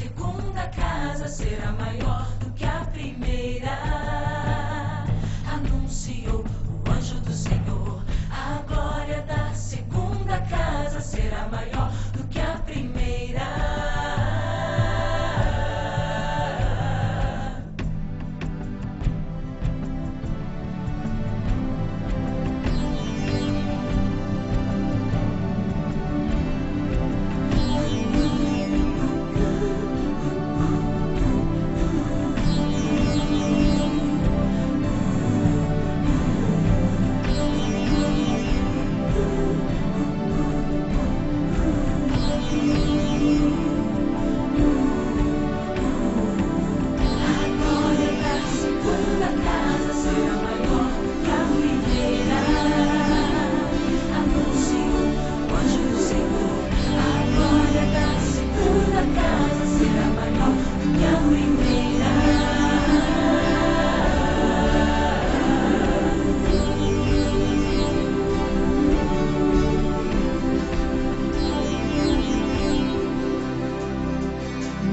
segunda casa será maior do que a primeira. Anunciou o anjo do Senhor. A glória da segunda casa será maior do que a primeira.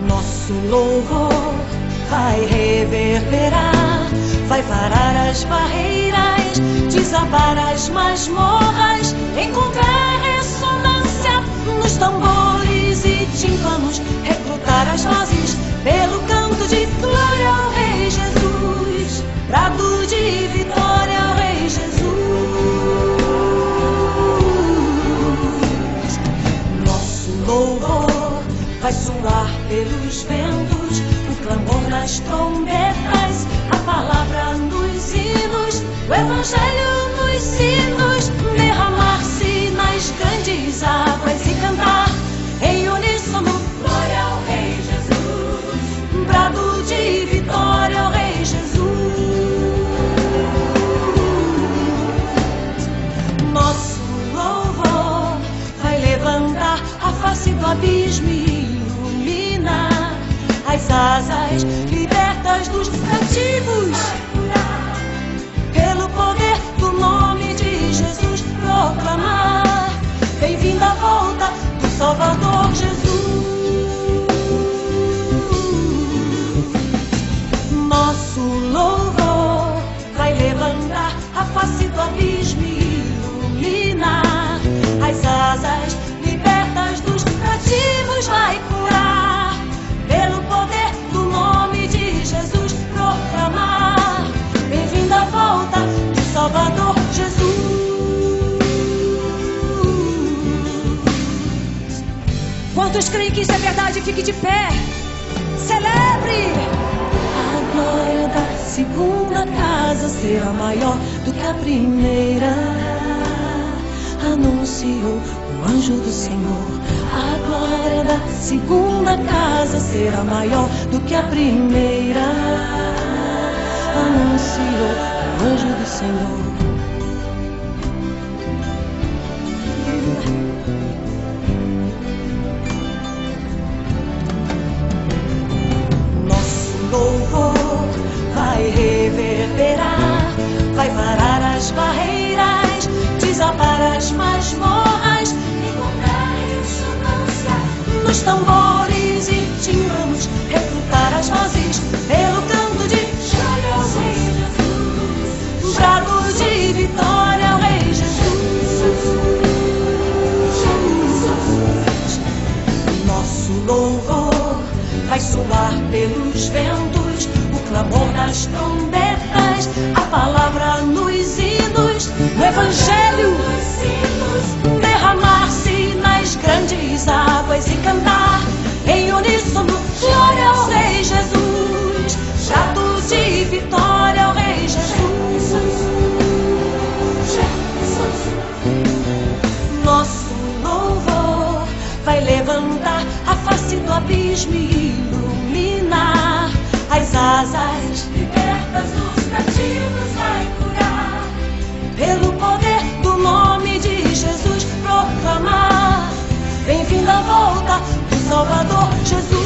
Nosso louvor vai reverberar, vai parar as barreiras, desabar as masmorras, encontrar ressonância nos tambores e tímpanos, recrutar as vozes pelo canto de glória ao Rei Jesus, brado de vitória ao Rei Jesus. Nosso louvor vai soar pelos ventos, o clamor nas trombetas, a palavra nos hinos, o evangelho nos sinos, derramar-se nas grandes águas e cantar em uníssono glória ao Rei Jesus, brado de vitória ao Rei Jesus. Nosso louvor vai levantar a face do abismo e iluminar as asas libertas dos cativos. Pelo poder do nome de Jesus proclamar bem-vinda a volta do Salvador Jesus. Nosso louvor vai levantar a face do abismo e iluminar as asas libertas dos cativos, vai curar pelo poder do nome de Jesus proclamar bem-vinda a volta do Salvador Jesus. Quantos creem que isso é verdade? Fique de pé, celebre! A glória da segunda casa será maior do que a primeira, anunciou o anjo do Senhor. A glória da segunda casa será maior do que a primeira, anunciou o anjo do Senhor. Nosso louvor vai reverberar, vai parar as barreiras, desabar as masmorras, encontrar ressonância nos tambores e tímpanos, recrutar as vozes pelo canto de glória ao Rei Jesus, brado de vitória ao Rei Jesus. Nosso louvor vai soar pelos ventos, o clamor nas trombetas, a palavra nos hinos, o evangelho nos sinos, derramar-se nas grandes águas e cantar em uníssono glória ao Rei Jesus, brado de vitória ao Rei Jesus. Nosso louvor vai levantar a face do abismo e iluminar as asas libertas dos cativos, vai curar pelo poder do nome de Jesus proclamar bem-vinda a volta do Salvador Jesus.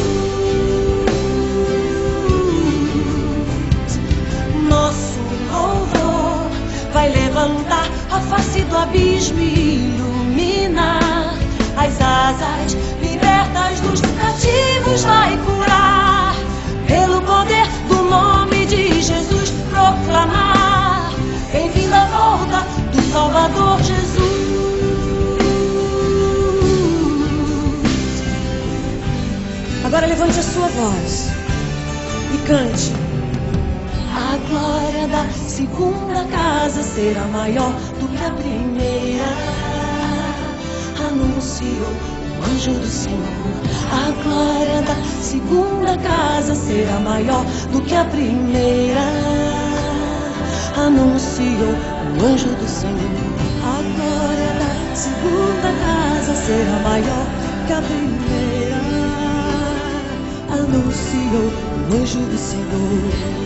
Nosso louvor vai levantar a face do abismo e iluminar as asas libertas dos cativos. cativos vai curar. Pelo poder do nome de Jesus proclamar. Bem-vindo à volta do Salvador Jesus. Agora levante a sua voz e cante. A glória da segunda casa será maior do que a primeira, anunciou o anjo do Senhor. A glória da segunda casa será maior do que a primeira, anunciou o anjo do Senhor. A glória da segunda casa será maior que a primeira, anunciou o anjo do Senhor.